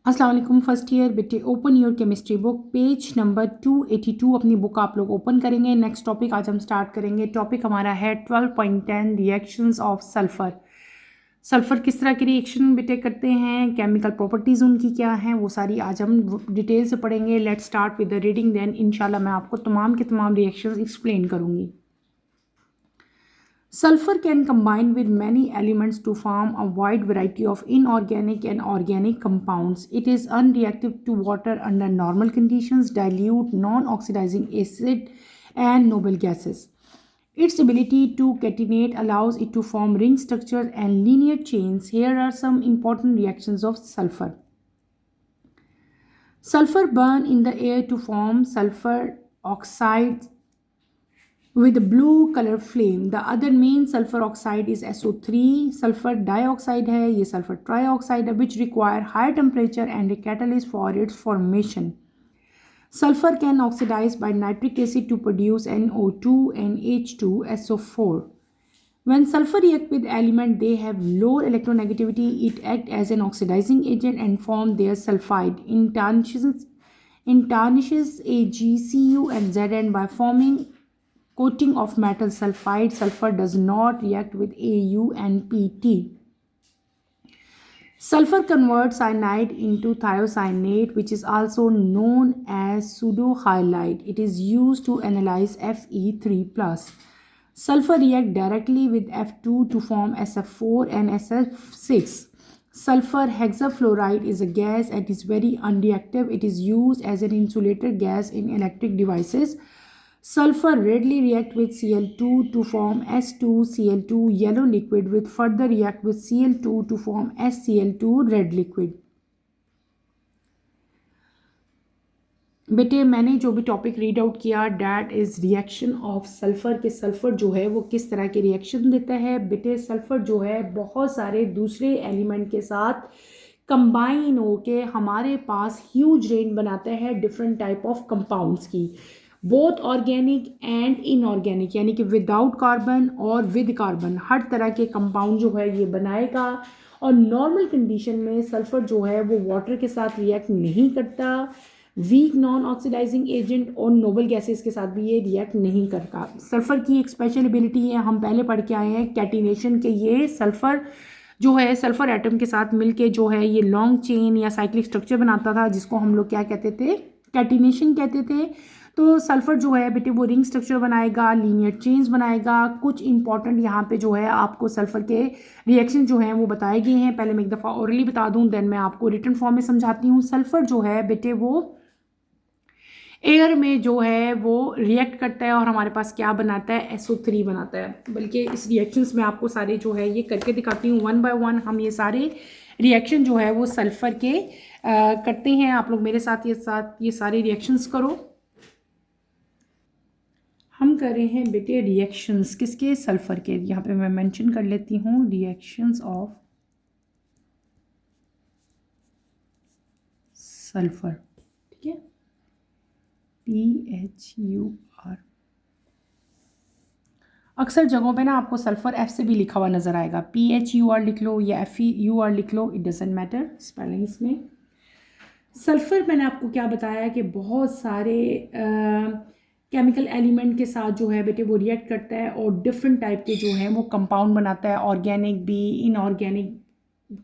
अस्सलाम वालेकुम first year बेटे। Open your chemistry book page number 282 अपनी बुक आप लोग ओपन करेंगे। नेक्स्ट टॉपिक आज हम स्टार्ट करेंगे। टॉपिक हमारा है 12.10 रिएक्शंस ऑफ सल्फ़र। सल्फ़र किस तरह के रिएक्शन बेटे करते हैं, केमिकल प्रॉपर्टीज़ उनकी क्या हैं, वो सारी आज हम डिटेल से पढ़ेंगे। Let's start with the reading, then इंशाल्लाह मैं आपको तमाम के तमाम रिएक्शंस एक्सप्लेन करूँगी। Sulfur can combine with many elements to form a wide variety of inorganic and organic compounds. It is unreactive to water under normal conditions, dilute, non-oxidizing acid, and noble gases. Its ability to catenate allows it to form ring structure and linear chains. Here are some important reactions of sulfur. Sulfur burn in the air to form sulfur oxide with a blue color flame. The other main sulfur oxide is SO3. Sulfur dioxide है, ये sulfur trioxide है, which require higher temperature and a catalyst for its formation. Sulfur can oxidize by nitric acid to produce NO2 and H2SO4. When sulfur react with element, they have low electronegativity. It acts as an oxidizing agent and form their sulfide. It tarnishes AgCu and Zn by forming coating of metal sulfide. Sulfur does not react with Au and Pt. Sulfur converts cyanide into thiocyanate, which is also known as pseudohalide. It is used to analyze Fe3+. Sulfur reacts directly with F2 to form SF4 and SF6. Sulfur hexafluoride is a gas and is very unreactive. It is used as an insulator gas in electric devices. Sulfur readily react with Cl2 to form S2Cl2 yellow liquid, with further react with Cl2 to form SCl2 red liquid. बेटे मैंने जो भी topic read out किया that is reaction of sulphur के sulphur जो है वो किस तरह के रिएक्शन देता है। बेटे सल्फ़र जो है बहुत सारे दूसरे एलिमेंट के साथ कंबाइन होके हमारे पास ह्यूज रेंज बनाता है डिफरेंट टाइप ऑफ कंपाउंड्स की, बोथ ऑर्गेनिक एंड इनऑर्गेनिक, यानी कि विदाउट कार्बन और विद कार्बन हर तरह के कंपाउंड जो है ये बनाएगा। और नॉर्मल कंडीशन में सल्फ़र जो है वो वाटर के साथ रिएक्ट नहीं करता, वीक नॉन ऑक्सीडाइजिंग एजेंट और नोबल गैसेस के साथ भी ये रिएक्ट नहीं करता। सल्फ़र की एक स्पेशल एबिलिटी है, हम पहले पढ़ के आए हैं कैटिनेशन के, ये सल्फ़र जो है सल्फ़र एटम के साथ मिलके जो है ये लॉन्ग चेन या साइक्लिक स्ट्रक्चर बनाता था, जिसको हम लोग क्या कहते थे, कैटिनेशन कहते थे। तो सल्फ़र जो है बेटे वो रिंग स्ट्रक्चर बनाएगा, लीनियर चेन्स बनाएगा। कुछ इंपॉर्टेंट यहाँ पे जो है आपको सल्फ़र के रिएक्शन जो हैं वो बताए गए हैं। पहले मैं एक दफ़ा ओरली बता दूँ, देन मैं आपको रिटन फॉर्म में समझाती हूँ। सल्फ़र जो है बेटे वो एयर में जो है वो रिएक्ट करता है और हमारे पास क्या बनाता है, SO3 बनाता है। बल्कि इस रिएक्शंस में आपको सारे जो है ये करके दिखाती हूँ वन बाय वन। हम ये सारे रिएक्शन जो है वो सल्फ़र के करते हैं। आप लोग मेरे साथ ये सारे रिएक्शंस करो। हम कर रहे हैं बेटे रिएक्शंस किसके, सल्फ़र के। यहाँ पे मैं मेंशन कर लेती हूँ रिएक्शंस ऑफ सल्फ़र, ठीक है, PHUR। अक्सर जगहों पे ना आपको सल्फ़र F से भी लिखा हुआ नज़र आएगा, PHUR लिख लो या FEUR लिख लो, इट डजेंट मैटर स्पेलिंग्स में। सल्फ़र मैंने आपको क्या बताया कि बहुत सारे केमिकल एलिमेंट के साथ जो है बेटे वो रिएक्ट करता है और डिफरेंट टाइप के जो हैं वो कंपाउंड बनाता है, ऑर्गेनिक भी इनऑर्गेनिक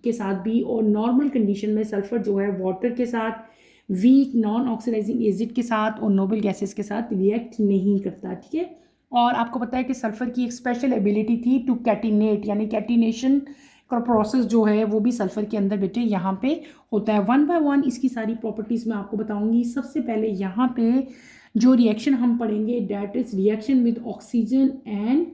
के साथ भी। और नॉर्मल कंडीशन में सल्फ़र जो है वाटर के साथ, वीक नॉन ऑक्सीडाइजिंग एसिड के साथ और नोबल गैसेस के साथ रिएक्ट नहीं करता, ठीक है। और आपको पता है कि सल्फ़र की एक स्पेशल एबिलिटी थी टू कैटिनेट, यानी कैटिनेशन का प्रोसेस जो है वो भी सल्फ़र के अंदर बेटे यहाँ पे होता है। वन बाय वन इसकी सारी प्रॉपर्टीज़ मैं आपको बताऊंगी। सबसे पहले यहाँ पे जो रिएक्शन हम पढ़ेंगे that is reaction with oxygen and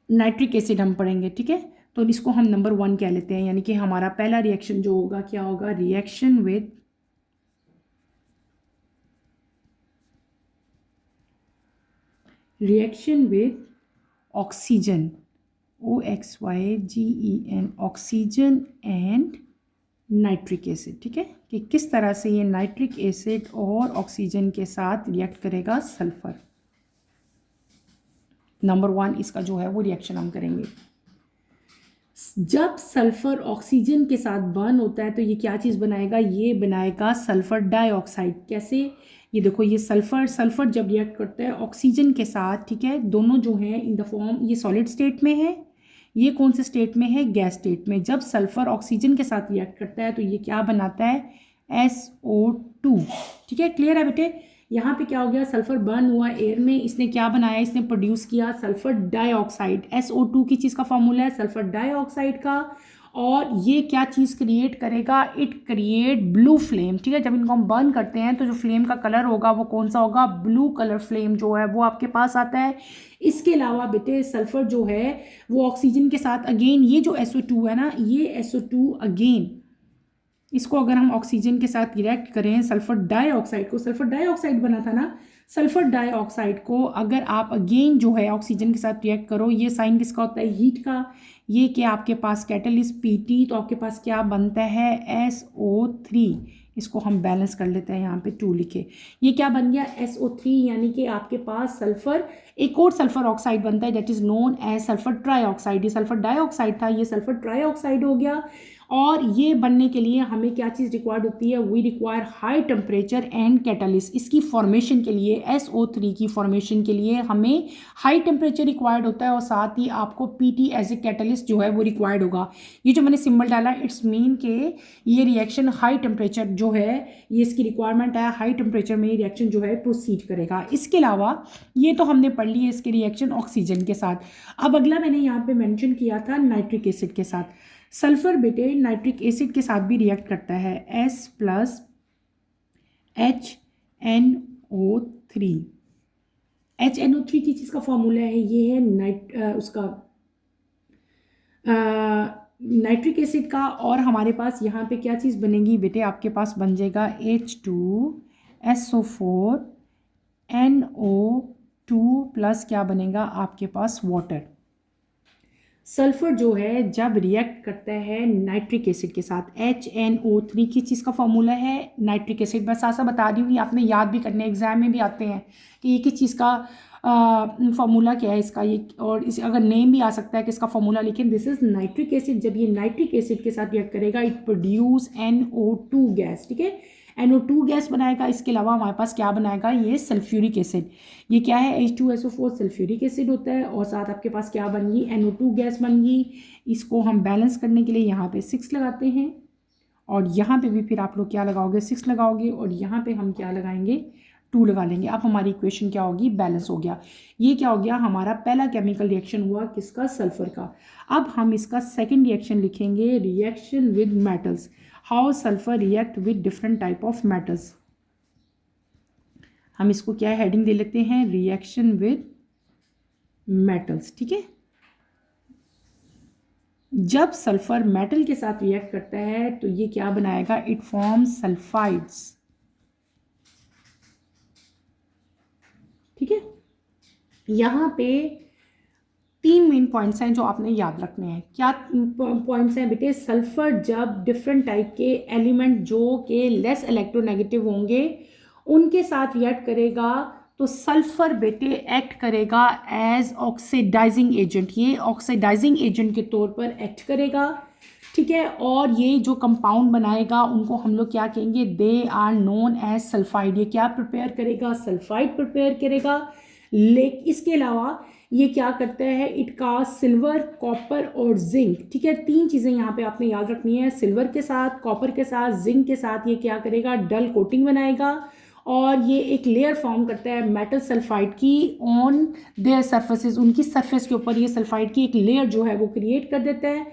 nitric acid हम पढ़ेंगे, ठीक है। तो इसको हम नंबर 1 कह लेते हैं, यानी कि हमारा पहला रिएक्शन जो होगा क्या होगा, reaction with oxygen, OXYGEN, oxygen and nitric acid, ठीक है। कि किस तरह से ये नाइट्रिक एसिड और ऑक्सीजन के साथ रिएक्ट करेगा सल्फ़र। नंबर 1 इसका जो है वो रिएक्शन हम करेंगे। जब सल्फर ऑक्सीजन के साथ बर्न होता है तो ये क्या चीज़ बनाएगा, ये बनाएगा सल्फर डाइऑक्साइड। कैसे, ये देखो, ये सल्फर जब रिएक्ट करता है ऑक्सीजन के साथ, ठीक है, दोनों जो हैं इन द फॉर्म, ये सॉलिड स्टेट में है, ये कौन से स्टेट में है, गैस स्टेट में। जब सल्फर ऑक्सीजन के साथ रिएक्ट करता है तो ये क्या बनाता है, SO2। ठीक है, क्लियर है बेटे। यहाँ पे क्या हो गया, सल्फर बर्न हुआ एयर में, इसने क्या बनाया, इसने प्रोड्यूस किया सल्फर डाइऑक्साइड। SO2 की चीज़ का फॉर्मूला है सल्फर डाइऑक्साइड का, और ये क्या चीज़ क्रिएट करेगा, इट क्रिएट ब्लू फ्लेम। ठीक है, जब इनको हम बर्न करते हैं तो जो फ्लेम का कलर होगा वो कौन सा होगा, ब्लू कलर फ्लेम जो है वो आपके पास आता है। इसके अलावा बेटे सल्फर जो है वो ऑक्सीजन के साथ अगेन, ये जो SO2 है ना, ये SO2 अगेन, इसको अगर हम ऑक्सीजन के साथ रिएक्ट करें, सल्फर डाइऑक्साइड को, सल्फर डाइऑक्साइड बना था ना, सल्फर डाइऑक्साइड को अगर आप अगेन जो है ऑक्सीजन के साथ रिएक्ट करो, ये साइन किसका होता है, हीट का। ये क्या आपके पास कैटलिस्ट PT, तो आपके पास क्या बनता है, SO3। इसको हम बैलेंस कर लेते हैं, यहाँ पे 2 लिखे, ये क्या बन गया, SO3, यानी कि आपके पास सल्फर, एक और सल्फर ऑक्साइड बनता है that is known as sulphur trioxide. ये सल्फर डाइऑक्साइड था, ये सल्फर ट्राइऑक्साइड हो गया। और ये बनने के लिए हमें क्या चीज़ रिक्वायर्ड होती है, we require high temperature and catalyst. इसकी फॉर्मेशन के लिए, SO3 की फॉर्मेशन के लिए हमें हाई टेम्परेचर रिक्वायर्ड होता है, और साथ ही आपको PT एज ए कैटलिस्ट जो है वो रिक्वायर्ड होगा। ये जो मैंने सिंबल डाला, इट्स मीन के ये रिएक्शन हाई टेम्परेचर जो है, ये इसकी रिक्वायरमेंट है, हाई टेम्परेचर में ये रिएक्शन जो है प्रोसीड करेगा। इसके अलावा ये तो हमने पढ़ ली है इसके रिएक्शन ऑक्सीजन के साथ। अब अगला मैंने यहाँ पे मेंशन किया था नाइट्रिक एसिड के साथ। सल्फर बेटे नाइट्रिक एसिड के साथ भी रिएक्ट करता है, S+HNO3। HNO3 की चीज़ का फॉर्मूला है, ये है नाइट्रिक एसिड का। और हमारे पास यहाँ पे क्या चीज़ बनेगी बेटे, आपके पास बन जाएगा H2SO4NO2 प्लस क्या बनेगा आपके पास, वाटर। सल्फर जो है जब रिएक्ट करता है नाइट्रिक एसिड के साथ, HNO3 की चीज़ का फॉर्मूला है नाइट्रिक एसिड। बस ऐसा बता दी हुई, आपने याद भी करने, एग्जाम में भी आते हैं कि ये किस चीज़ का फॉर्मूला क्या है इसका, ये, और इस अगर नेम भी आ सकता है कि इसका फॉर्मूला, लेकिन दिस इज नाइट्रिक एसिड। जब ये नाइट्रिक एसिड के साथ रिएक्ट करेगा, इट प्रोड्यूस NO2 गैस। ठीक है, NO2 गैस बनाएगा। इसके अलावा हमारे पास क्या बनाएगा, ये सल्फ्यूरिक एसिड। ये क्या है, H2SO4 सल्फ्यूरिक एसिड होता है, और साथ आपके पास क्या बन गई, NO2 गैस बन गई। इसको हम बैलेंस करने के लिए यहाँ पे 6 लगाते हैं, और यहाँ पे भी फिर आप लोग क्या लगाओगे, 6 लगाओगे, और यहाँ पे हम क्या लगाएंगे, 2 लगा लेंगे। अब हमारी इक्वेशन क्या होगी, बैलेंस हो गया। ये क्या हो गया, हमारा पहला केमिकल रिएक्शन हुआ किसका, सल्फर का। अब हम इसका सेकेंड रिएक्शन लिखेंगे, reaction with metals. How sulphur react with different type of metals. हम इसको क्या हेडिंग दे लेते हैं, रिएक्शन विद मेटल्स। ठीक है, जब सल्फर मेटल के साथ रिएक्ट करता है तो ये क्या बनाएगा, इट फॉर्म्स सल्फाइड्स। ठीक है, यहाँ पे 3 मेन पॉइंट्स हैं जो आपने याद रखने हैं। क्या पॉइंट्स हैं बेटे, सल्फर जब डिफरेंट टाइप के एलिमेंट जो के लेस इलेक्ट्रोनेगेटिव होंगे उनके साथ रिएक्ट करेगा तो सल्फर बेटे एक्ट करेगा एज ऑक्सीडाइजिंग एजेंट। ये ऑक्सीडाइजिंग एजेंट के तौर पर एक्ट करेगा। ठीक है, और ये जो कंपाउंड बनाएगा उनको हम लोग क्या कहेंगे, they are known as sulphide. ये क्या प्रिपेयर करेगा, सल्फाइड प्रिपेयर करेगा। लेकिन इसके अलावा ये क्या करता है, इट का सिल्वर, कॉपर और जिंक। ठीक है, 3 चीज़ें यहाँ पे आपने याद रखनी है, सिल्वर के साथ, कॉपर के साथ, जिंक के साथ। ये क्या करेगा, डल कोटिंग बनाएगा, और ये एक लेयर फॉर्म करता है मेटल सल्फाइड की ऑन देयर सरफेसेस। उनकी सरफेस के ऊपर ये सल्फाइड की एक लेयर जो है वो क्रिएट कर देता है।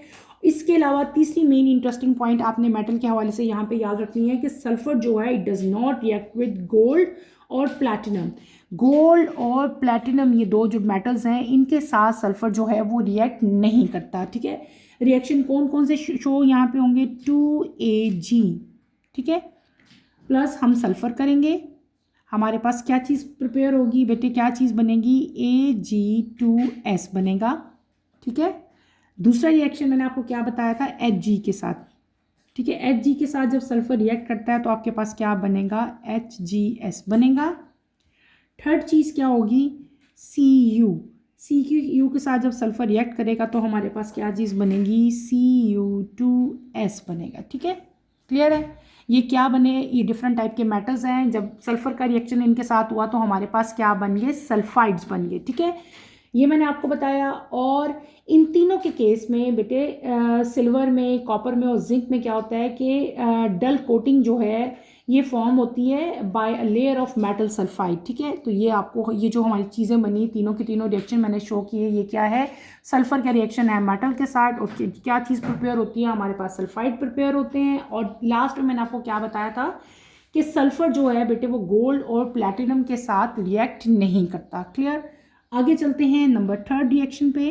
इसके अलावा तीसरी मेन इंटरेस्टिंग पॉइंट आपने मेटल के हवाले से यहाँ पे याद रखनी है कि सल्फर जो है it does not react with gold और प्लैटिनम। गोल्ड और प्लैटिनम ये 2 जो मेटल्स हैं इनके साथ सल्फर जो है वो रिएक्ट नहीं करता। ठीक है, रिएक्शन कौन कौन से शो यहाँ पे होंगे, 2Ag। ठीक है, प्लस हम सल्फर करेंगे, हमारे पास क्या चीज़ प्रिपेयर होगी बेटे, क्या चीज़ बनेगी, Ag2S बनेगा। ठीक है, दूसरा रिएक्शन मैंने आपको क्या बताया था, Hg के साथ। ठीक है, Hg के साथ जब सल्फर रिएक्ट करता है तो आपके पास क्या बनेगा, HgS बनेगा। थर्ड चीज़ क्या होगी, Cu। CuU के साथ जब सल्फर रिएक्ट करेगा तो हमारे पास क्या चीज़ बनेगी, Cu2S बनेगा। ठीक है, क्लियर है। ये क्या बने, ये डिफरेंट टाइप के मेटल्स हैं। जब सल्फर का रिएक्शन इनके साथ हुआ तो हमारे पास क्या बन गए, सल्फाइड्स बन गए। ठीक है, ये मैंने आपको बताया। और इन तीनों के केस में बेटे सिल्वर में, कॉपर में और जिंक में क्या होता है कि डल कोटिंग जो है ये फॉर्म होती है by a layer of metal sulphide. ठीक है, तो ये आपको ये जो हमारी चीज़ें बनी तीनों की तीनों रिएक्शन मैंने शो किए, ये क्या है, सल्फर का रिएक्शन है मेटल के साथ। और क्या चीज़ प्रिपेयर होती है, हमारे पास सल्फाइड प्रिपेयर होते हैं। और लास्ट में मैंने आपको क्या बताया था कि सल्फर जो है बेटे वो गोल्ड और प्लैटिनम के साथ रिएक्ट नहीं करता। क्लियर। आगे चलते हैं नंबर 3 रिएक्शन पे,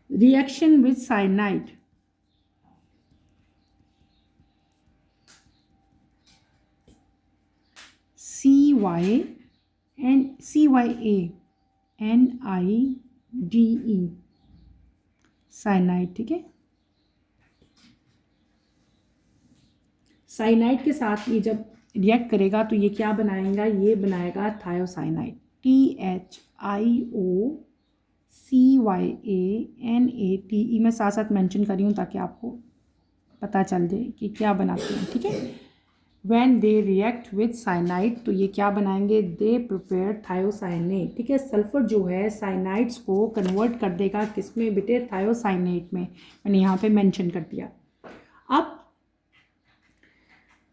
reaction with cyanide. CYANIDE cyanide. ठीक है, साइनाइड के साथ ये जब रिएक्ट करेगा तो ये क्या बनाएगा, ये बनाएगा थायोसाइनाइड। THIOCYANATE मैं साथ साथ मेंशन कर रही हूँ ताकि आपको पता चल जाए कि क्या बनाते हैं। ठीक है, when they react with cyanide तो ये क्या बनाएंगे, दे प्रिपेयर थायोसाइनेट। ठीक है, सल्फर जो है साइनाइड्स को कन्वर्ट कर देगा किस में बेटे, थायोसाइनेट में। मैंने यहाँ पे मेंशन कर दिया। अब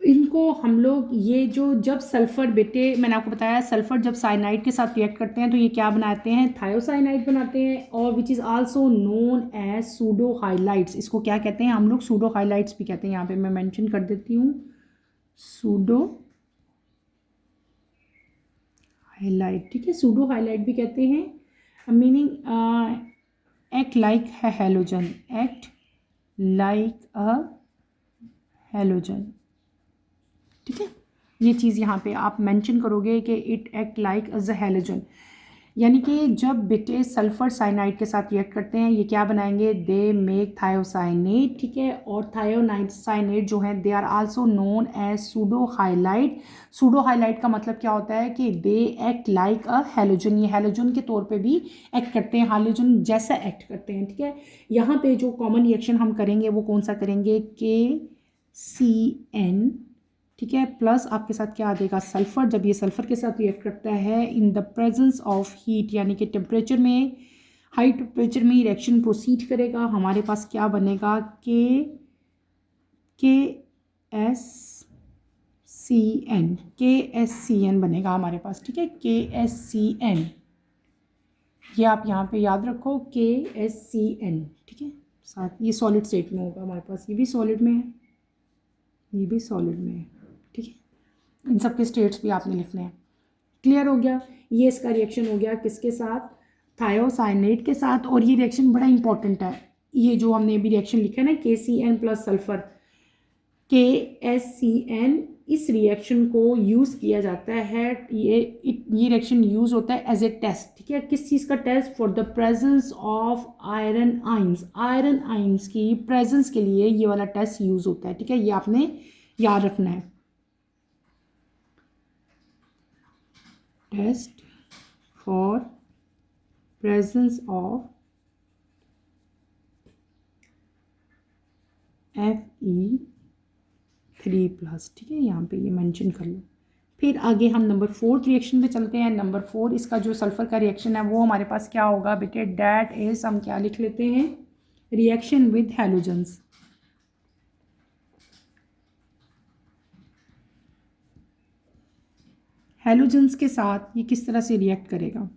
इनको हम लोग ये जो जब सल्फर बेटे मैंने आपको बताया सल्फर जब साइनाइड के साथ रिएक्ट करते हैं तो ये क्या बनाते हैं, थायोसाइनाइड बनाते हैं। और which is also known as pseudo halides. इसको क्या कहते हैं हम लोग, सूडो हाइलाइट्स भी कहते हैं। यहाँ पे मैं मेंशन कर देती हूँ, सूडो हाईलाइट। ठीक है, सूडो हाईलाइट भी कहते हैं। मीनिंग एक्ट लाइक है halogen, act like a halogen. ठीक है, ये चीज़ यहाँ पे आप मेंशन करोगे कि it act like a halogen, यानी कि जब बेटे सल्फर साइनाइड के साथ रिएक्ट करते हैं ये क्या बनाएंगे, दे मेक थायोसाइनेट। ठीक है, और थायोसाइनेट जो है they are also known as pseudo halide. Pseudo halide का मतलब क्या होता है कि they act like a halogen, ये हेलोजन के तौर पे भी एक्ट करते हैं, हेलोजन जैसा एक्ट करते हैं। ठीक है, यहाँ पे जो कॉमन रिएक्शन हम करेंगे वो कौन सा करेंगे, KCN। ठीक है, प्लस आपके साथ क्या आ जाएगा, सल्फर। जब ये सल्फर के साथ रिएक्ट करता है in the presence of heat, यानी कि टेम्परेचर में, हाई टेम्परेचर में रिएक्शन प्रोसीड करेगा, हमारे पास क्या बनेगा, KSCN बनेगा हमारे पास। ठीक है, KSCN, ये आप यहाँ पे याद रखो, KSCN। ठीक है, साथ ये सॉलिड स्टेट में होगा हमारे पास, ये भी सॉलिड में है, ये भी सॉलिड में है। ठीक है, इन सब के स्टेट्स भी आपने लिखने हैं। क्लियर हो गया, ये इसका रिएक्शन हो गया किसके साथ, थायोसाइनेट के साथ। और ये रिएक्शन बड़ा इंपॉर्टेंट है, ये जो हमने अभी रिएक्शन लिखा है ना, KCN प्लस सल्फर, KSCN, इस रिएक्शन को यूज़ किया जाता है। ये रिएक्शन यूज़ होता है एज ए टेस्ट। ठीक है, किस चीज़ का test, for the presence of iron ions, iron ions की प्रेजेंस के लिए ये वाला टेस्ट यूज़ होता है। ठीक है, ये आपने याद रखना है, test for presence of Fe3+। ठीक है, यहाँ पे ये मेंशन कर लो। फिर आगे हम नंबर 4 रिएक्शन पे चलते हैं। नंबर 4 इसका जो सल्फर का रिएक्शन है वो हमारे पास क्या होगा बेटे, डैट इज, हम क्या लिख लेते हैं, रिएक्शन विद हैलोजेंस। हैलोजेंस के साथ ये किस तरह से रिएक्ट करेगा,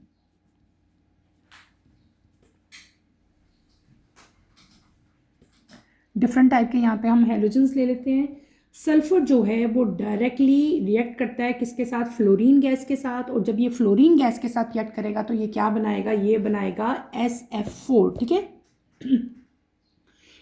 डिफरेंट टाइप के यहाँ पे हम हैलोजेंस ले लेते हैं। सल्फर जो है वो डायरेक्टली रिएक्ट करता है किसके साथ, फ्लोरीन गैस के साथ। और जब ये फ्लोरीन गैस के साथ रिएक्ट करेगा तो ये क्या बनाएगा, ये बनाएगा SF4। ठीक है,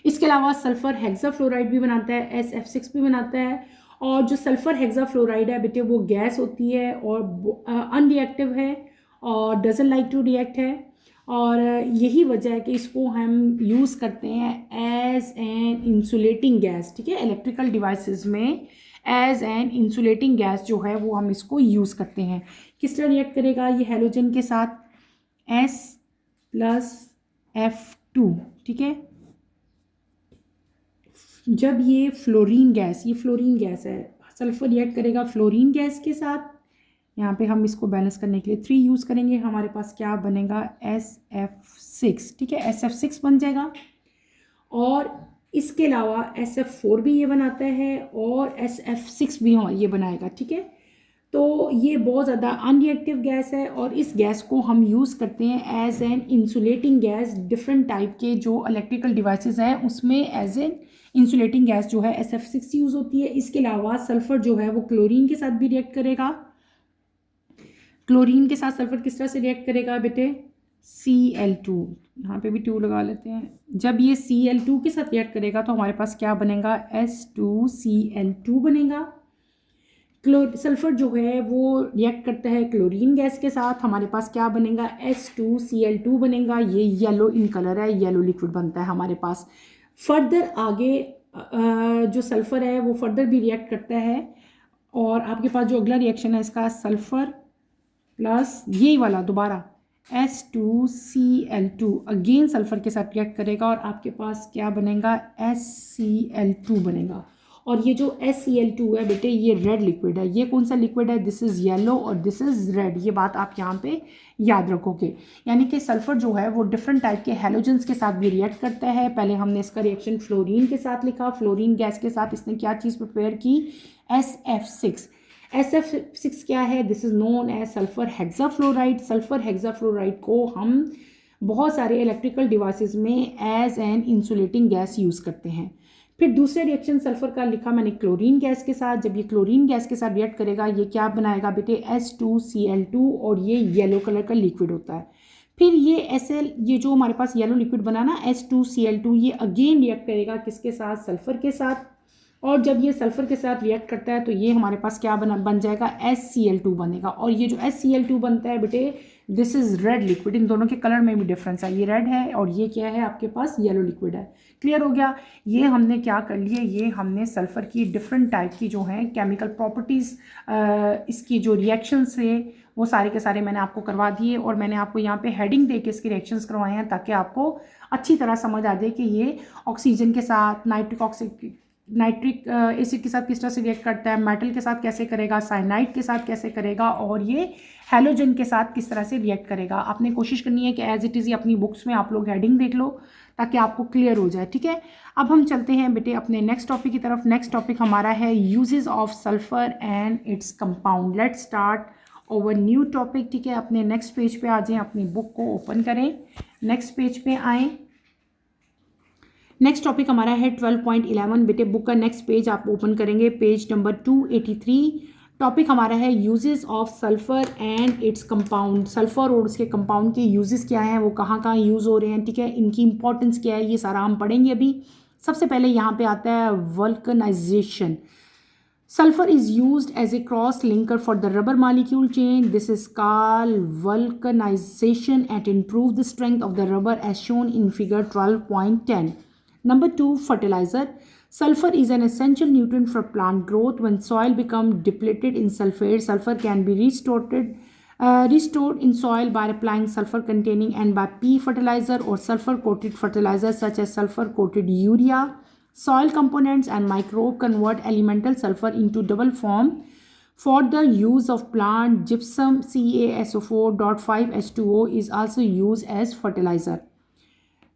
इसके अलावा सल्फर हेक्साफ्लोराइड भी बनाता है, SF6 भी बनाता है। और जो सल्फर हेक्साफ्लोराइड है बेटे वो गैस होती है और अनरिएक्टिव है और डजंट लाइक टू रिएक्ट है। और यही वजह है कि इसको हम यूज़ करते हैं एज एन इंसुलेटिंग गैस। ठीक है, इलेक्ट्रिकल डिवाइसेस में एज एन इंसुलेटिंग गैस जो है वो हम इसको यूज़ करते हैं। किस तरह रिएक्ट करेगा ये हैलोजन के साथ, S प्लस F2, ठीक है। जब ये फ्लोरीन गैस है, सल्फर रिएक्ट करेगा फ्लोरीन गैस के साथ, यहाँ पे हम इसको बैलेंस करने के लिए 3 यूज़ करेंगे, हमारे पास क्या बनेगा SF6, ठीक है, SF6 बन जाएगा। और इसके अलावा SF4 भी ये बनाता है और SF6 भी ये बनाएगा, ठीक है। तो ये बहुत ज़्यादा अनरिएक्टिव गैस है और इस गैस को हम यूज़ करते हैं as an insulating gas. Different type के जो इलेक्ट्रिकल डिवाइसेस हैं उसमें एज एन इंसुलेटिंग गैस जो है SF6 यूज़ होती है। इसके अलावा सल्फर जो है वो क्लोरीन के साथ भी रिएक्ट करेगा। क्लोरीन के साथ सल्फर किस तरह से रिएक्ट करेगा बेटे? Cl2, यहाँ पे भी 2 लगा लेते हैं। जब ये Cl2 के साथ रिएक्ट करेगा तो हमारे पास क्या बनेगा? S2Cl2 बनेगा। सल्फर जो है वो रिएक्ट करता है क्लोरीन गैस के साथ, हमारे पास क्या बनेगा? S2Cl2 बनेगा। ये येलो इन कलर है, येलो लिक्विड बनता है हमारे पास। फर्दर आगे जो सल्फर है वो फर्दर भी रिएक्ट करता है और आपके पास जो अगला रिएक्शन है इसका सल्फर प्लस यही वाला दोबारा S2Cl2 अगेन सल्फर के साथ रिएक्ट करेगा और आपके पास क्या बनेगा? SCl2 बनेगा। और ये जो SCl2 है बेटे ये रेड लिक्विड है। ये कौन सा लिक्विड है? दिस इज़ येलो और दिस इज़ रेड। ये बात आप यहाँ पे याद रखोगे। यानी कि सल्फर जो है वो डिफरेंट टाइप के हैलोजेंस के साथ भी रिएक्ट करता है। पहले हमने इसका रिएक्शन फ्लोरीन के साथ लिखा, फ्लोरीन गैस के साथ इसने क्या चीज़ प्रिपेयर की? SF6। SF6 क्या है? This is known as sulphur hexafluoride. Sulphur hexafluoride को हम बहुत सारे इलेक्ट्रिकल डिवाइसेस में as an insulating gas use करते हैं। फिर दूसरा रिएक्शन सल्फर का लिखा मैंने क्लोरीन गैस के साथ। जब ये क्लोरीन गैस के साथ रिएक्ट करेगा ये क्या बनाएगा बेटे? S2Cl2 और ये येलो कलर का लिक्विड होता है। फिर ये जो हमारे पास येलो लिक्विड बना ना S2Cl2, ये अगेन रिएक्ट करेगा किसके साथ? सल्फर के साथ। और जब ये सल्फर के साथ रिएक्ट करता है तो ये हमारे पास क्या बन जाएगा? SCl2 बनेगा। और ये जो SCl2 बनता है बेटे दिस इज़ रेड लिक्विड। इन दोनों के कलर में भी डिफरेंस है, ये रेड है और ये क्या है आपके पास? येलो लिक्विड है। क्लियर हो गया? ये हमने क्या कर लिए, ये हमने सल्फर की डिफरेंट टाइप की जो हैं केमिकल प्रॉपर्टीज़, इसकी जो रिएक्शंस है वो सारे के सारे मैंने आपको करवा दिए और मैंने आपको यहाँ पे हेडिंग दे के इसके रिएक्शंस करवाए हैं ताकि आपको अच्छी तरह समझ आ जाए कि ये ऑक्सीजन के साथ नाइट्रिक एसिड के साथ किस तरह से रिएक्ट करता है, मेटल के साथ कैसे करेगा, साइनाइड के साथ कैसे करेगा और ये हैलोजन के साथ किस तरह से रिएक्ट करेगा। आपने कोशिश करनी है कि एज इट इज़ अपनी बुक्स में आप लोग हेडिंग देख लो ताकि आपको क्लियर हो जाए, ठीक है। अब हम चलते हैं बेटे अपने नेक्स्ट टॉपिक की तरफ। नेक्स्ट टॉपिक हमारा है uses of sulphur and its compound. Let's start over new topic, ठीक है। अपने नेक्स्ट पेज पे आ जाएं, अपनी बुक को ओपन करें, नेक्स्ट पेज पे आएँ। नेक्स्ट टॉपिक हमारा है 12.11। बेटे बुक का नेक्स्ट पेज आप ओपन करेंगे, पेज नंबर 283। टॉपिक हमारा है uses of sulphur and its compound. Sulphur और उसके कंपाउंड के यूजेस क्या हैं, वो कहाँ कहाँ यूज़ हो रहे हैं, ठीक है, इनकी इंपॉर्टेंस क्या है, ये सारा हम पढ़ेंगे अभी। सबसे पहले यहाँ पे आता है vulcanization. Sulfur is used as a cross linker for the rubber molecule chain. This is called vulcanization and improve the strength of the rubber as shown in figure 12.10. Number 2, fertilizer. Sulfur is an essential nutrient for plant growth. When soil becomes depleted in sulfate, sulfur can be restored in soil by applying sulfur containing and by P fertilizer or sulfur coated fertilizers such as sulfur coated urea. Soil components and microbe convert elemental sulfur into double form for the use of plant. Gypsum CaSO4.5H2O is also used as fertilizer.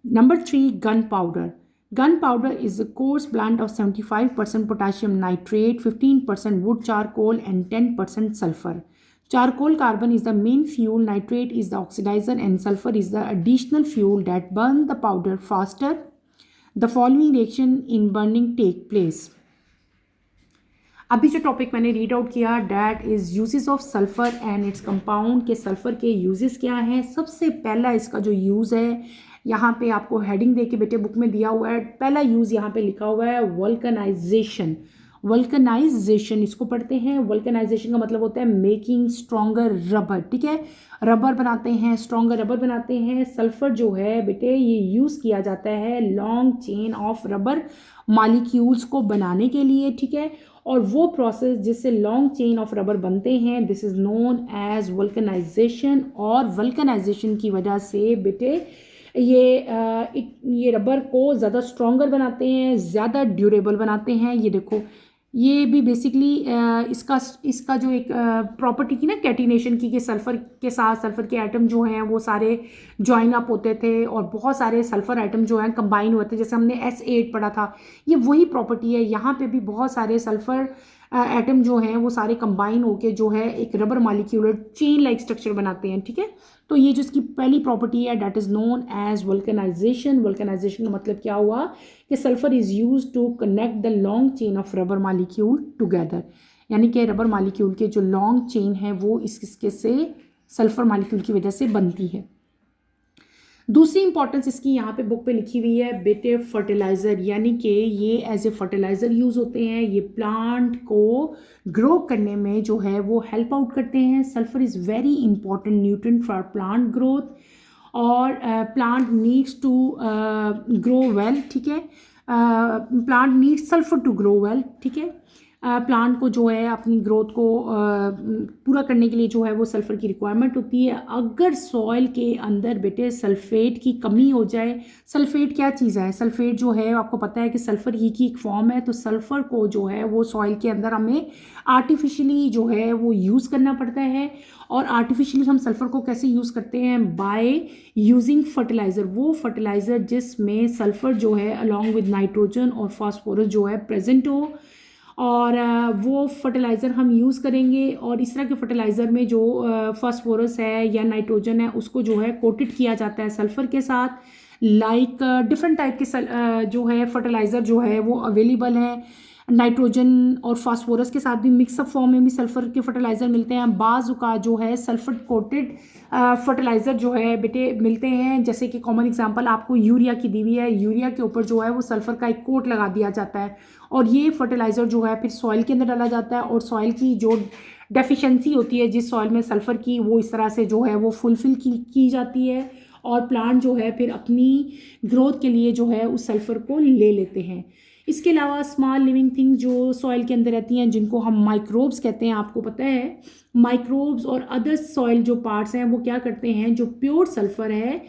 Number 3, gunpowder. Gunpowder is a coarse blend of 75% potassium nitrate, 15% wood charcoal and 10% sulfur. Charcoal carbon is the main fuel, nitrate is the oxidizer and sulfur is the additional fuel that burn the powder faster. The following reaction in burning take place. अभी जो topic मैंने read out किया that is uses of sulphur and its compound, के sulphur के uses क्या हैं। सबसे पहला इसका जो यूज़ है यहाँ पे आपको हेडिंग दे के बेटे बुक में दिया हुआ है। पहला यूज़ यहाँ पे लिखा हुआ है वल्कनाइजेशन। वल्कनाइजेशन इसको पढ़ते हैं। वल्कनाइजेशन का मतलब होता है मेकिंग स्ट्रॉन्गर रबर, ठीक है, रबर बनाते हैं, स्ट्रॉन्गर रबर बनाते हैं। सल्फर जो है बेटे ये यूज़ किया जाता है long chain of rubber molecules को बनाने के लिए, ठीक है। और वो प्रोसेस जिससे लॉन्ग चेन ऑफ रबर बनते हैं, this is known as vulcanisation. और वल्कनाइजेशन की वजह से बेटे ये रबर को ज़्यादा स्ट्रॉन्गर बनाते हैं, ज़्यादा ड्यूरेबल बनाते हैं। ये देखो, ये भी बेसिकली इसका जो एक प्रॉपर्टी थी ना कैटिनेशन की, कि सल्फ़र के साथ सल्फ़र के एटम जो हैं वो सारे जॉइन अप होते थे और बहुत सारे सल्फ़र एटम जो हैं कंबाइन हुए थे, जैसे हमने S8 पढ़ा था। ये वही प्रॉपर्टी है, यहाँ पे भी बहुत सारे सल्फ़र एटम जो हैं वो सारे कंबाइन होके जो है एक rubber molecular chain like structure बनाते हैं, ठीक है। तो ये जो इसकी पहली प्रॉपर्टी है that is known as vulcanisation. Vulcanisation का मतलब क्या हुआ कि sulphur is use to connect the long chain of rubber molecule together, यानी कि रबर मॉलिक्यूल के जो लॉन्ग चेन है वो इसके से सल्फर मॉलिक्यूल की वजह से बनती है। दूसरी इंपॉर्टेंस इसकी यहाँ पे बुक पे लिखी हुई है बेटे फर्टिलाइज़र, यानी कि ये एज ए फर्टिलाइज़र यूज़ होते हैं। ये प्लांट को ग्रो करने में जो है वो हेल्प आउट करते हैं। Sulphur is very important nutrient for plant growth, और plant needs to grow well, ठीक है। Plant needs sulphur to grow well, ठीक है। प्लांट को जो है अपनी ग्रोथ को पूरा करने के लिए जो है वो सल्फ़र की रिक्वायरमेंट होती है। अगर सॉइल के अंदर बेटे सल्फ़ेट की कमी हो जाए, सल्फ़ेट क्या चीज़ है, सल्फ़ेट जो है आपको पता है कि सल्फ़र ही की एक फॉर्म है। तो सल्फ़र को जो है वो सॉइल के अंदर हमें आर्टिफिशियली जो है वो यूज़ करना पड़ता है। और आर्टिफिशियली हम सल्फ़र को कैसे यूज़ करते हैं, बाय यूजिंग फर्टिलाइज़र। वो फर्टिलाइज़र जिसमें सल्फ़र जो है अलॉन्ग विद नाइट्रोजन और फास्फोरस जो है प्रेजेंट हो, और वो फर्टिलाइज़र हम यूज़ करेंगे। और इस तरह के फर्टिलाइज़र में जो फास्फोरस है या नाइट्रोजन है उसको जो है कोटेड किया जाता है सल्फ़र के साथ। लाइक डिफरेंट टाइप के जो है फर्टिलाइज़र जो है वो अवेलेबल है। नाइट्रोजन और फास्फोरस के साथ भी मिक्सअप फॉर्म में भी सल्फ़र के फर्टिलाइज़र मिलते हैं। बाज़ का जो है सल्फ़र कोटेड फर्टिलाइज़र जो है बेटे मिलते हैं, जैसे कि कॉमन एग्जांपल आपको यूरिया की दी हुई है। यूरिया के ऊपर जो है वो सल्फ़र का एक कोट लगा दिया जाता है, और ये फर्टिलाइज़र जो है फिर सॉइल के अंदर डाला जाता है। और सॉइल की जो डेफिशिएंसी होती है जिस सॉइल में सल्फ़र की, वो इस तरह से जो है वो फुलफ़िल की जाती है, और प्लांट जो है फिर अपनी ग्रोथ के लिए जो है उस सल्फ़र को ले लेते हैं। इसके अलावा स्मॉल लिविंग थिंग्स जो सॉइल के अंदर रहती हैं जिनको हम माइक्रोब्स कहते हैं, आपको पता है माइक्रोब्स और अदर सॉइल जो पार्ट्स हैं वो क्या करते हैं, जो प्योर सल्फ़र है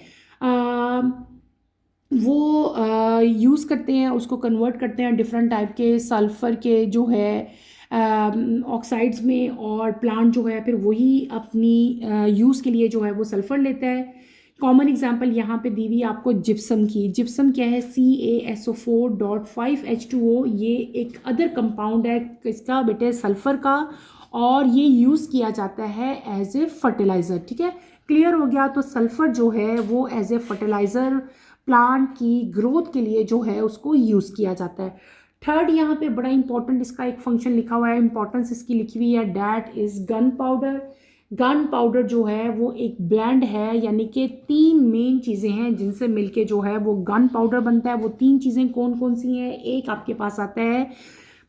वो यूज़ करते हैं, उसको कन्वर्ट करते हैं डिफरेंट टाइप के सल्फ़र के जो है ऑक्साइड्स में, और प्लांट जो है फिर वही अपनी यूज़ के लिए जो है वो सल्फ़र लेता है। कॉमन एग्जांपल यहाँ पे दी हुई आपको जिप्सम की। जिप्सम क्या है, CaSO4.5H2O। ये एक अदर कंपाउंड है इसका बेटे सल्फ़र का, और ये यूज़ किया जाता है एज ए फर्टिलाइज़र, ठीक है। क्लियर हो गया। तो सल्फ़र जो है वो एज ए फर्टिलाइज़र प्लांट की ग्रोथ के लिए जो है उसको यूज़ किया जाता है। थर्ड यहाँ पे बड़ा इंपॉर्टेंट इसका एक फंक्शन लिखा हुआ है, इंपॉर्टेंस इसकी लिखी हुई है, that is gonna powder. Gun powder जो है वो एक ब्लेंड है, यानी कि 3 मेन चीज़ें हैं जिनसे मिलके जो है वो गन पाउडर बनता है। वो 3 चीज़ें कौन कौन सी हैं, एक आपके पास आता है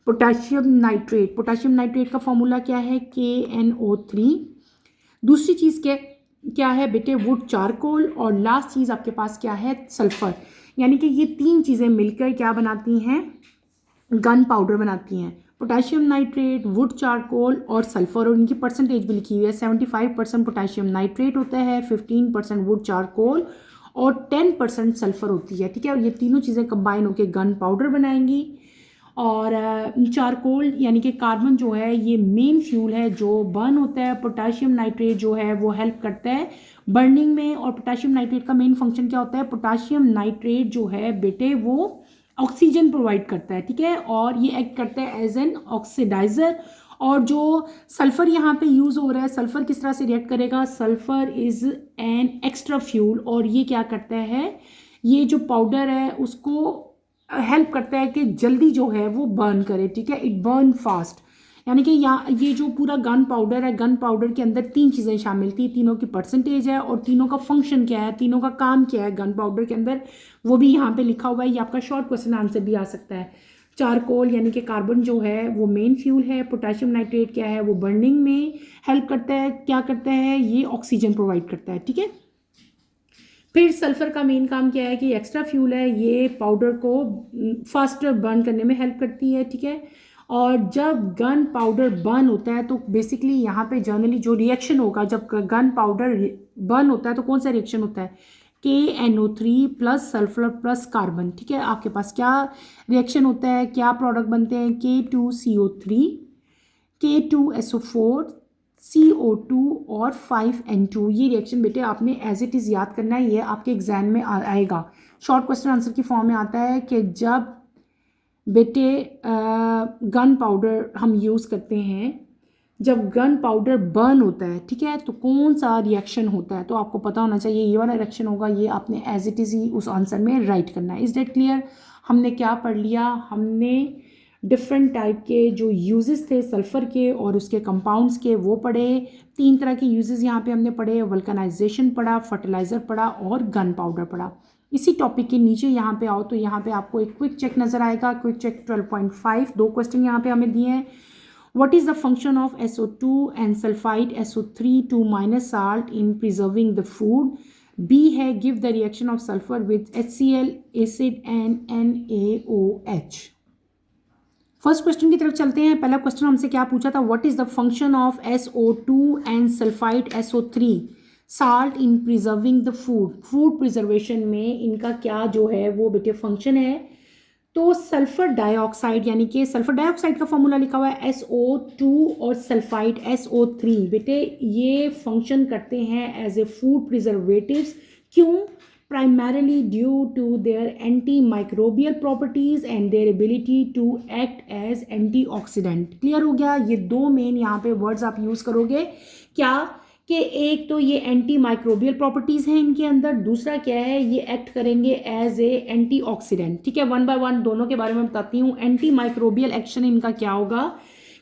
पोटाशियम नाइट्रेट। पोटाशियम नाइट्रेट का फॉर्मूला क्या है, KNO3। दूसरी चीज़ क्या है बेटे, वुड चारकोल। और लास्ट चीज़ आपके पास क्या है, सल्फ़र। यानी कि ये 3 चीज़ें मिलकर क्या बनाती हैं, गन पाउडर बनाती हैं। पोटाशियम नाइट्रेट, वुड चारकोल और सल्फ़र। और इनकी परसेंटेज भी लिखी हुई है, 75% पोटाशियम नाइट्रेट होता है, 15% वुड चारकोल और 10% सल्फ़र होती है, ठीक है। और ये तीनों चीज़ें कंबाइन होकर गन पाउडर बनाएंगी। और चारकोल यानी कि कार्बन जो है ये मेन फ्यूल है जो बर्न होता है। पोटाशियम नाइट्रेट जो है वो हेल्प करता है बर्निंग में। और पोटाशियम नाइट्रेट का मेन फंक्शन क्या होता है, पोटाशियम नाइट्रेट जो है बेटे वो ऑक्सीजन प्रोवाइड करता है, ठीक है, और ये एक्ट करता है एज एन ऑक्सीडाइजर। और जो सल्फ़र यहाँ पे यूज़ हो रहा है, सल्फ़र किस तरह से रिएक्ट करेगा, sulphur is an extra fuel, और ये क्या करता है, ये जो पाउडर है उसको हेल्प करता है कि जल्दी जो है वो बर्न करे, ठीक है, इट बर्न फास्ट। यानी कि यहाँ ये जो पूरा गन पाउडर है, गन पाउडर के अंदर 3 चीज़ें शामिल थी, तीनों की परसेंटेज है और तीनों का फंक्शन क्या है, तीनों का काम क्या है गन पाउडर के अंदर, वो भी यहाँ पे लिखा हुआ है। ये आपका शॉर्ट क्वेश्चन आंसर भी आ सकता है। चारकोल यानी कि कार्बन जो है वो मेन फ्यूल है। पोटाशियम नाइट्रेट क्या है, वो बर्निंग में हेल्प करता है, क्या करता है, ये ऑक्सीजन प्रोवाइड करता है, ठीक है। फिर सल्फ़र का मेन काम क्या है कि एक्स्ट्रा फ्यूल है, ये पाउडर को फास्टर बर्न करने में हेल्प करती है, ठीक है। और जब गन पाउडर बर्न होता है तो बेसिकली यहाँ पे जनरली जो रिएक्शन होगा, जब गन पाउडर बर्न होता है तो कौन सा रिएक्शन होता है, KNO3 plus sulphur plus carbon, ठीक है। आपके पास क्या रिएक्शन होता है, क्या प्रोडक्ट बनते हैं, K2CO3, K2SO4, CO2 और 5N2। ये रिएक्शन बेटे आपने एज इट इज़ याद करना है, ये आपके एग्जाम में आएगा, शॉर्ट क्वेश्चन आंसर की फॉर्म में आता है कि जब बेटे गन पाउडर हम यूज़ करते हैं, जब गन पाउडर बर्न होता है, ठीक है, तो कौन सा रिएक्शन होता है, तो आपको पता होना चाहिए ये वाला रिएक्शन होगा, ये आपने एज इट इज़ ही उस आंसर में राइट करना है। Is that clear? हमने क्या पढ़ लिया, हमने डिफरेंट टाइप के जो यूजेस थे सल्फ़र के और उसके कंपाउंड्स के वो पढ़े। 3 तरह के यूजेस यहाँ पे हमने पढ़े, वल्कनाइजेशन पढ़ा, फर्टिलाइज़र पढ़ा और गन पाउडर पढ़ा। इसी टॉपिक के नीचे यहाँ पे आओ तो यहाँ पे आपको एक क्विक चेक नज़र आएगा, क्विक चेक 12.5, 2 क्वेश्चन यहाँ पे हमें दिए हैं। What is the function of SO2 and sulfide SO3 to minus salt in preserving the food? B है give the reaction of sulfur with HCl acid and NaOH। First question की तरफ चलते हैं। पहला क्वेश्चन हमसे क्या पूछा था, what is the function of SO2 and sulphide SO3 salt in preserving the food. Food preservation में इनका क्या जो है वो बेटे फंक्शन है। तो सल्फर डाइऑक्साइड यानी कि सल्फर डाइऑक्साइड का फॉर्मूला लिखा हुआ है SO2 और सल्फाइड SO3 बेटे ये फंक्शन करते हैं एज ए फूड प्रिजर्वेटिव्स। क्यों? primarily due to their antimicrobial properties and their ability to act as antioxidant। Clear हो गया? ये 2 मेन यहाँ पे वर्ड्स आप यूज़ करोगे क्या कि एक तो ये एंटी माइक्रोबियल प्रॉपर्टीज़ हैं इनके अंदर, दूसरा क्या है ये एक्ट करेंगे एज ए एंटीऑक्सीडेंट। ठीक है, 1 बाय 1 दोनों के बारे में बताती हूँ। एंटी माइक्रोबियल एक्शन इनका क्या होगा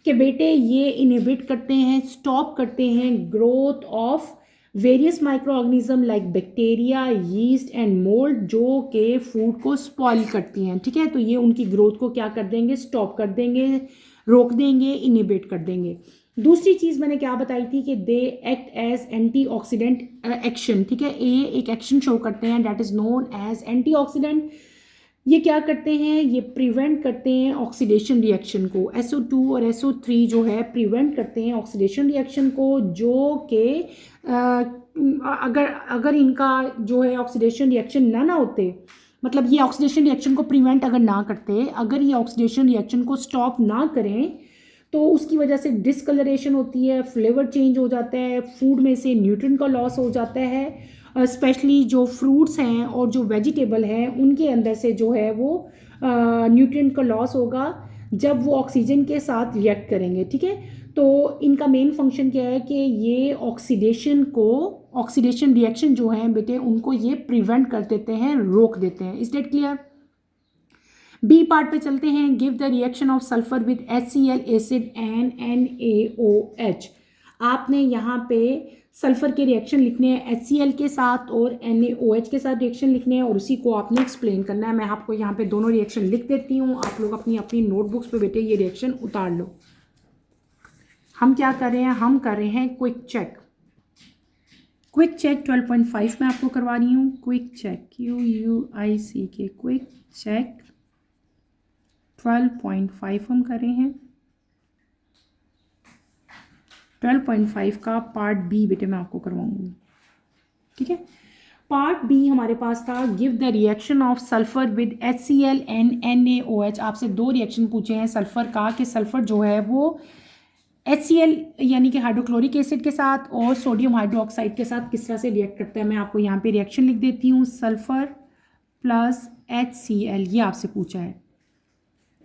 कि बेटे ये इनहिबिट करते हैं, स्टॉप करते हैं growth of various micro organism like bacteria, yeast and mould जो के फूड को स्पॉइल करती हैं। ठीक है, तो ये उनकी ग्रोथ को क्या कर देंगे, स्टॉप कर देंगे, रोक देंगे, इनहिबिट कर देंगे। दूसरी चीज़ मैंने क्या बताई थी कि they act as antioxidant action. ठीक है, ये एक एक्शन शो करते हैं that is known as antioxidant. ये क्या करते हैं, ये प्रिवेंट करते हैं ऑक्सीडेशन रिएक्शन को। SO2 और SO3 जो है प्रिवेंट करते हैं ऑक्सीडेशन रिएक्शन को, जो कि अगर इनका जो है ऑक्सीडेशन रिएक्शन ना होते, मतलब ये ऑक्सीडेशन रिएक्शन को प्रिवेंट अगर ना करते, अगर ये ऑक्सीडेशन रिएक्शन को स्टॉप ना करें तो उसकी वजह से डिसकलरेशन होती है, फ्लेवर चेंज हो जाता है, फूड में से न्यूट्रिएंट का लॉस हो जाता है। स्पेशली जो फ्रूट्स हैं और जो वेजिटेबल हैं उनके अंदर से जो है वो न्यूट्रिएंट का लॉस होगा जब वो ऑक्सीजन के साथ रिएक्ट करेंगे। ठीक है, तो इनका मेन फंक्शन क्या है कि ये ऑक्सीडेशन रिएक्शन जो है बेटे उनको ये प्रिवेंट कर देते हैं, रोक देते हैं। Is that clear? B part पे चलते हैं। Give the reaction of sulphur with HCl acid and NaOH। आपने यहाँ पे सल्फर के रिएक्शन लिखने हैं HCl के साथ और NaOH के साथ रिएक्शन लिखने हैं और उसी को आपने एक्सप्लेन करना है। मैं आपको यहाँ पे दोनों रिएक्शन लिख देती हूँ, आप लोग अपनी अपनी नोटबुक्स पे बेटे ये रिएक्शन उतार लो। हम क्या कर रहे हैं, हम कर रहे हैं क्विक चेक। क्विक चेक 12.5 में आपको करवा रही हूँ। Quick check QUICK quick check 12.5 हम कर रहे हैं। 12.5 का पार्ट बी बेटे मैं आपको करवाऊंगी। ठीक है, पार्ट बी हमारे पास था give the reaction of sulphur with HCl and NaOH। आपसे 2 रिएक्शन पूछे हैं सल्फर का कि सल्फर जो है वो HCl यानी कि हाइड्रोक्लोरिक एसिड के साथ और सोडियम हाइड्रोक्साइड के साथ किस तरह से रिएक्ट करता है। मैं आपको यहाँ पे रिएक्शन लिख देती हूँ, सल्फर प्लस HCl, ये आपसे पूछा है।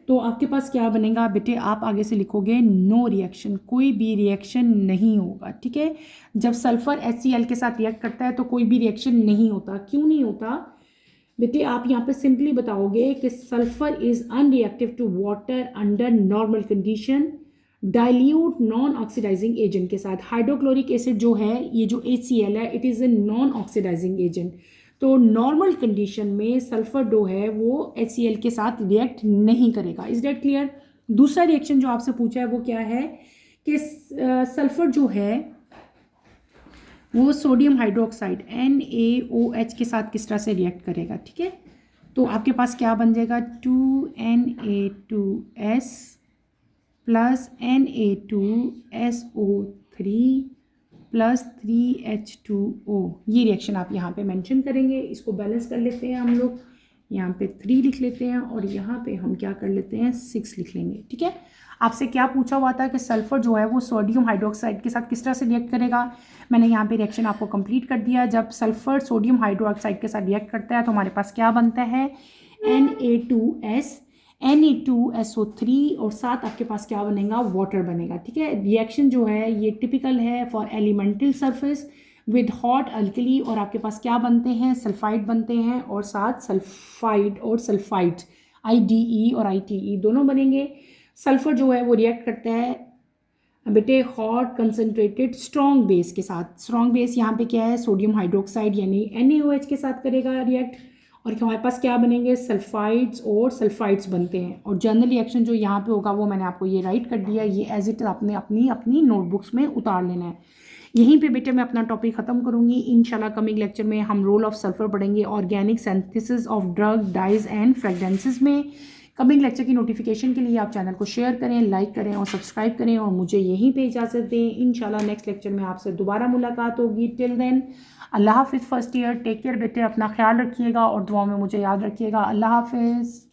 तो आपके पास क्या बनेगा बेटे, आप आगे से लिखोगे नो रिएक्शन, कोई भी रिएक्शन नहीं होगा। ठीक है, जब सल्फर HCl के साथ रिएक्ट करता है तो कोई भी रिएक्शन नहीं होता। क्यों नहीं होता बेटे, आप यहाँ पे सिंपली बताओगे कि sulphur is unreactive to water under normal condition, dilute non oxidising agent के साथ। हाइड्रोक्लोरिक एसिड जो है, ये जो HCl है, it is a non oxidising agent. तो नॉर्मल कंडीशन में सल्फर जो है वो HCl के साथ रिएक्ट नहीं करेगा। Is that clear? दूसरा रिएक्शन जो आपसे पूछा है वो क्या है कि सल्फर जो है वो सोडियम हाइड्रोक्साइड NaOH के साथ किस तरह से रिएक्ट करेगा, ठीक है। तो आपके पास क्या बन जाएगा, 2Na2S plus Na2SO3 plus 3H2O। ये रिएक्शन आप यहाँ पे मेंशन करेंगे। इसको बैलेंस कर लेते हैं हम लोग, यहाँ पे 3 लिख लेते हैं और यहाँ पे हम क्या कर लेते हैं, 6 लिख लेंगे, ठीक है। आपसे क्या पूछा हुआ था कि सल्फर जो है वो सोडियम हाइड्रोक्साइड के साथ किस तरह से रिएक्ट करेगा। मैंने यहाँ पे रिएक्शन आपको कंप्लीट कर दिया। जब सल्फर सोडियम हाइड्रोक्साइड के साथ रिएक्ट करता है तो हमारे पास क्या बनता है, Na2S Na2SO3 और साथ आपके पास क्या बनेगा, वाटर बनेगा, ठीक है। रिएक्शन जो है ये टिपिकल है for elemental surface with hot alkali, और आपके पास क्या बनते हैं, सल्फाइड बनते हैं और साथ सल्फाइड और सल्फाइड IDE और ITE दोनों बनेंगे। सल्फर जो है वो रिएक्ट करता है बेटे हॉट कंसनट्रेटेड स्ट्रॉन्ग बेस के साथ। स्ट्रॉन्ग बेस यहाँ पे क्या है, सोडियम हाइड्रोक्साइड यानी NaOH के साथ करेगा रिएक्ट, और हमारे पास क्या बनेंगे, सल्फाइड्स और सल्फाइड्स बनते हैं। और जनरल रिएक्शन जो यहाँ पे होगा वो मैंने आपको ये राइट कर दिया, ये एज इट आपने अपनी अपनी नोटबुक्स में उतार लेना है। यहीं पे बेटे मैं अपना टॉपिक ख़त्म करूँगी। इंशाल्लाह कमिंग लेक्चर में हम रोल ऑफ सल्फर पढ़ेंगे organic synthesis of drug, dyes and fragrances में। कमिंग लेक्चर की नोटिफिकेशन के लिए आप चैनल को शेयर करें, लाइक करें और सब्सक्राइब करें, और मुझे यहीं पे इजाज़त दें। इंशाल्लाह नेक्स्ट लेक्चर में आपसे दोबारा मुलाकात होगी। टिल देन अल्लाह हाफिज़। फर्स्ट ईयर टेक केयर बेटे, अपना ख्याल रखिएगा और दुआ में मुझे याद रखिएगा। अल्लाह हाफिज़।